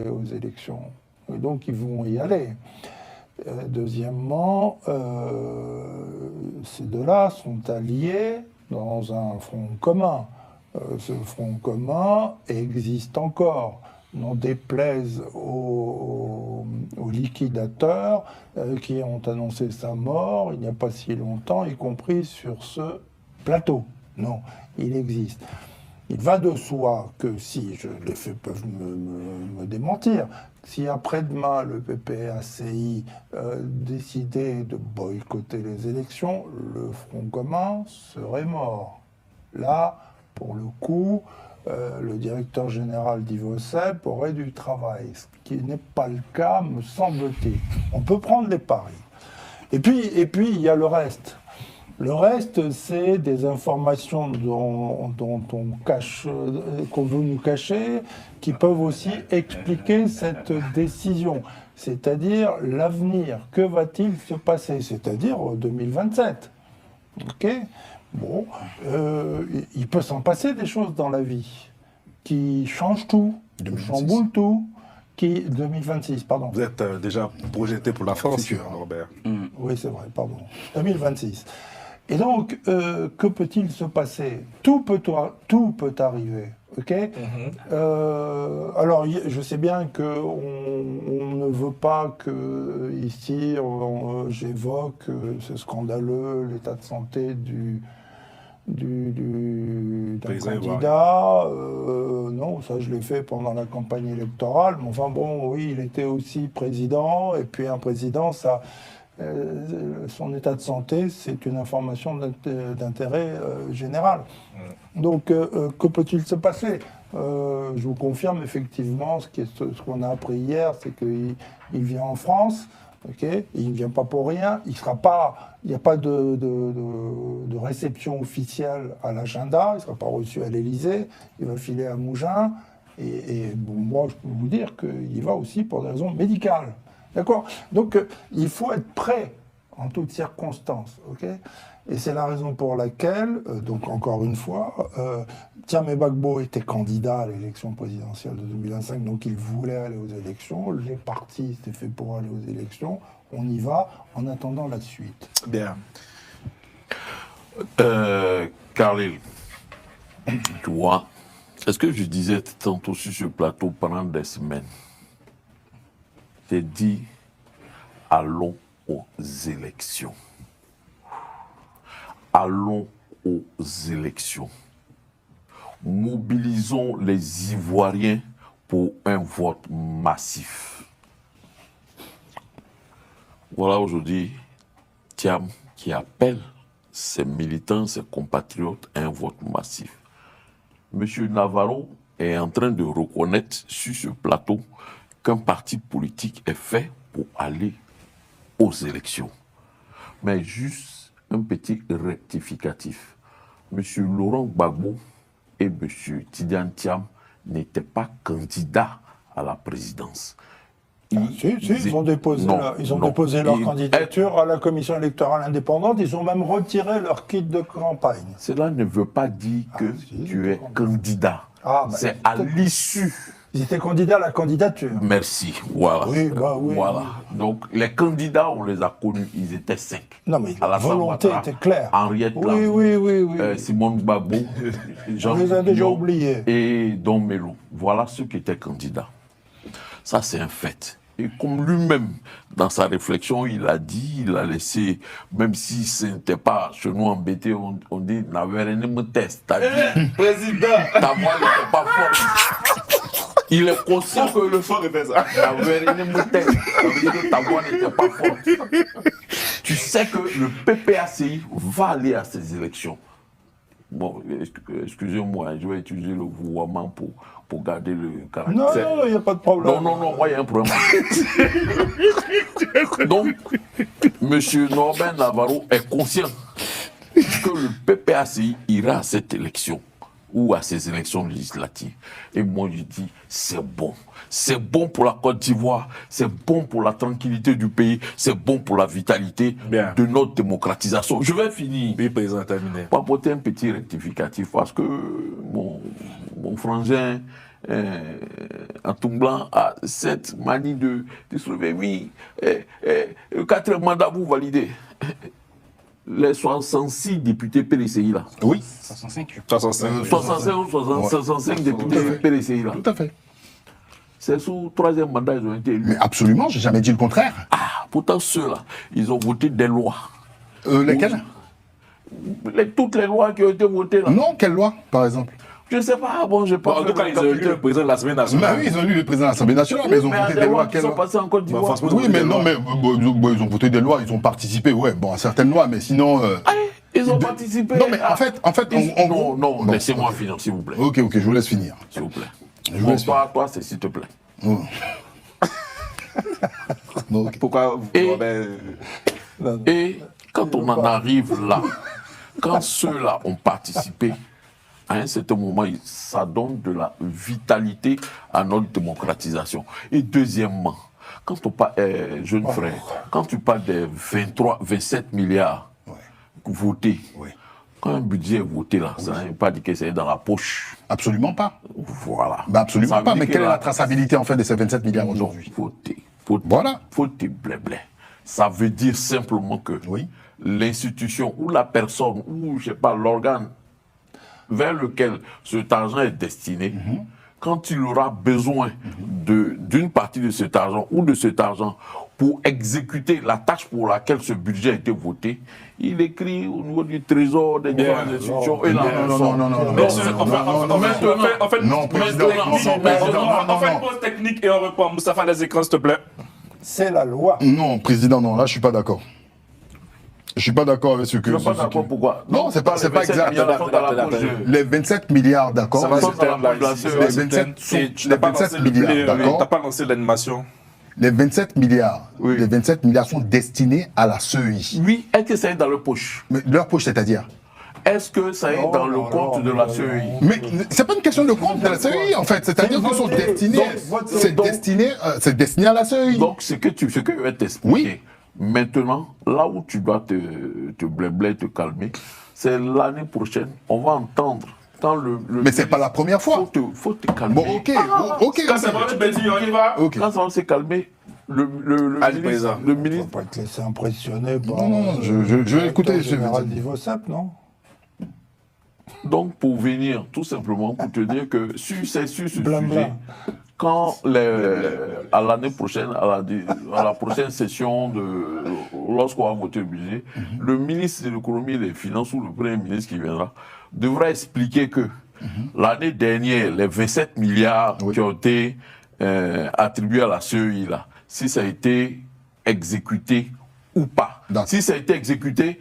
aux élections. Et donc, ils vont y aller. Deuxièmement, ces deux-là sont alliés dans un front commun. Ce front commun existe encore. N'en déplaise aux liquidateurs qui ont annoncé sa mort il n'y a pas si longtemps, y compris sur ce plateau. Non, il existe. Il va de soi que si, les faits peuvent me démentir, si après-demain le PPACI décidait de boycotter les élections, le Front commun serait mort. Là, pour le coup, le directeur général d'Ivocep aurait du travail, ce qui n'est pas le cas, me semble-t-il. On peut prendre les paris. Et puis, il y a le reste. Le reste, c'est des informations dont on cache, qu'on veut nous cacher, qui peuvent aussi expliquer cette décision. C'est-à-dire l'avenir. Que va-t-il se passer? C'est-à-dire 2027. Ok? Bon, il peut s'en passer des choses dans la vie qui changent tout, qui chamboulent tout. 2026, pardon. Vous êtes déjà projeté pour la France, Norbert. Oui, c'est vrai, pardon. 2026. Et donc, que peut-il se passer? Tout peut arriver, ok? Alors, je sais bien qu'on ne veut pas que, ici, j'évoque ce scandaleux, l'état de santé d'un candidat. Non, ça je l'ai fait pendant la campagne électorale, mais enfin bon, oui, il était aussi président, et puis un président, ça... son état de santé, c'est une information d'intérêt général. Donc, que peut-il se passer? Je vous confirme effectivement ce qu'on a appris hier, c'est qu'il vient en France, okay, il ne vient pas pour rien, il n'y a pas de réception officielle à l'agenda, il ne sera pas reçu à l'Élysée, il va filer à Mougins, et bon, moi je peux vous dire qu'il y va aussi pour des raisons médicales. D'accord? Donc, il faut être prêt en toutes circonstances, ok? Et c'est la raison pour laquelle, donc encore une fois, Thiam Gbagbo était candidat à l'élection présidentielle de 2025, donc il voulait aller aux élections, les partis étaient faits pour aller aux élections, on y va en attendant la suite. Bien. Khalil, tu vois, c'est ce que je disais tantôt sur ce plateau pendant des semaines. J'ai dit, allons aux élections. Allons aux élections. Mobilisons les Ivoiriens pour un vote massif. Voilà aujourd'hui Thiam qui appelle ses militants, ses compatriotes à un vote massif. Monsieur Navarro est en train de reconnaître sur ce plateau qu'un parti politique est fait pour aller aux élections. Mais juste un petit rectificatif. M. Laurent Gbagbo et M. Tidiane Thiam n'étaient pas candidats à la présidence. Ils ont déposé leur candidature à la commission électorale indépendante, ils ont même retiré leur kit de campagne. Cela ne veut pas dire que tu es candidat. C'est à l'issue. Ils étaient candidats à la candidature. Merci, voilà. Oui, voilà. Donc, les candidats, on les a connus, ils étaient 5. Non, mais la volonté était claire. Henriette oui. Simone Gbagbo, Jean les a déjà oubliés. Et Don Melo. Voilà ceux qui étaient candidats. Ça, c'est un fait. Et comme lui-même, dans sa réflexion, il a dit, il a laissé, même si ce n'était pas chez nous embêté, on dit, n'avait rien me test. Président, ta voix n'était pas forte. Il est conscient que le fort était ça. Ça veut dire que ta voix n'était pas forte. Tu sais que le PPACI va aller à ces élections. Bon, excusez-moi, je vais utiliser le vouvoiement pour garder le caractère. Non, il n'y a pas de problème. Non, moi, il y a un problème. Donc, M. Norbert Navarro est conscient que le PPACI ira à cette élection ou à ces élections législatives. Et moi, je dis, c'est bon. C'est bon pour la Côte d'Ivoire, c'est bon pour la tranquillité du pays, c'est bon pour la vitalité de notre démocratisation. Je vais finir. Oui, président, terminé. Pour apporter un petit rectificatif, parce que mon frangin en Tomblant à cette manie de soulever, oui, le 4e mandat, vous validez. Les 66 députés PLCI là. Oui. 65. 65 ou 65 députés PLCI là. Tout à fait. C'est sous 3e mandat ils ont été élus. Mais absolument, j'ai jamais dit le contraire. Ah, pourtant ceux-là, ils ont voté des lois. Lesquelles? Toutes les lois qui ont été votées là. Non, quelle loi, par exemple? Je ne sais pas, bon, je Bon, pas. en tout cas, ils ont élu le président de l'Assemblée Bah nationale. oui, ils ont élu le président de l'Assemblée nationale, mais ils ont voté des lois. qui Quelles sont lois? passées en Côte d'Ivoire. franchement, Oui, mais non, mais ils ont voté des lois, ils ont participé, ouais, bon, à certaines lois, mais sinon. Ils ont participé. Non, mais en fait, en gros. Non, Bon, laissez-moi ok. finir, s'il vous plaît. Ok, je vous laisse finir. S'il vous plaît. Je vous laisse Toi, c'est s'il te plaît. Oh. Non, ok. Pourquoi Et- Robert, Et quand on en arrive là, quand ceux-là ont participé, à un certain moment, ça donne de la vitalité à notre démocratisation. Et deuxièmement, quand on parle, jeune frère, quand tu parles des 27 milliards votés, Ouais. quand un budget est voté là, ça ne veut pas dire que c'est dans la poche. Absolument pas. Voilà. Bah, absolument Ça veut pas. dire Mais que quelle est là, la traçabilité en fait de ces 27 milliards aujourd'hui? Voter. Voilà. Voter blé-blé. Ça veut dire simplement que Oui. l'institution ou la personne ou, je sais pas, l'organe vers lequel cet argent est destiné, quand il aura besoin d'une partie de cet argent ou de cet argent pour exécuter la tâche pour laquelle ce budget a été voté, il écrit au niveau du trésor des différentes institutions et Non, là, non. en fait, Non, président. on fait une pause technique et on reprend. Moustapha, les écrans, s'il te plaît. C'est la loi. Non, président, non, là, je suis pas d'accord. Je suis pas d'accord avec ce que. je ne suis pas ce qui- d'accord pourquoi. Non, c'est pas les 27 exact. milliards sont dans la Attends, poche de- Les 27 milliards, d'accord. Ça va sont se dans la taire là. poche de la ici. CEI. Ça va se Les 27 taire. sont- Et tu les n'as pas 27 lancé le milliards, blé, d'accord. t'as pas lancé l'animation. Les 27 milliards, Oui. les 27 milliards sont destinés à la CEI. Oui, est-ce que ça est dans le poche? Mais leur poche, c'est-à-dire? Est-ce que ça est dans le compte de la CEI? Mais c'est pas une question de compte de la CEI en fait, c'est-à-dire qu'ils sont destinés, c'est destiné à la CEI. Donc, ce que je vais t'expliquer, Oui. maintenant, là où tu dois te blébler, te calmer, c'est l'année prochaine, on va entendre quand Mais c'est pas la première fois. Faut te calmer. Bon, ok. Quand c'est bon, tu peux dire, on y va. Ok. Quand ça va se calmer, Allez, président. le On ne ministre, va pas te laisser impressionner par. Non, je vais écouter. le général d'Ivosap, non? donc pour venir, tout simplement, pour te dire que sur ce sujet, Blabla. quand à l'année prochaine, à la prochaine session, lorsqu'on va voter le budget, le ministre de l'économie et des finances ou le premier ministre qui viendra devra expliquer que l'année dernière, les 27 milliards qui ont été attribués à la CEI, là, si ça a été exécuté ou pas. D'accord. Si ça a été exécuté,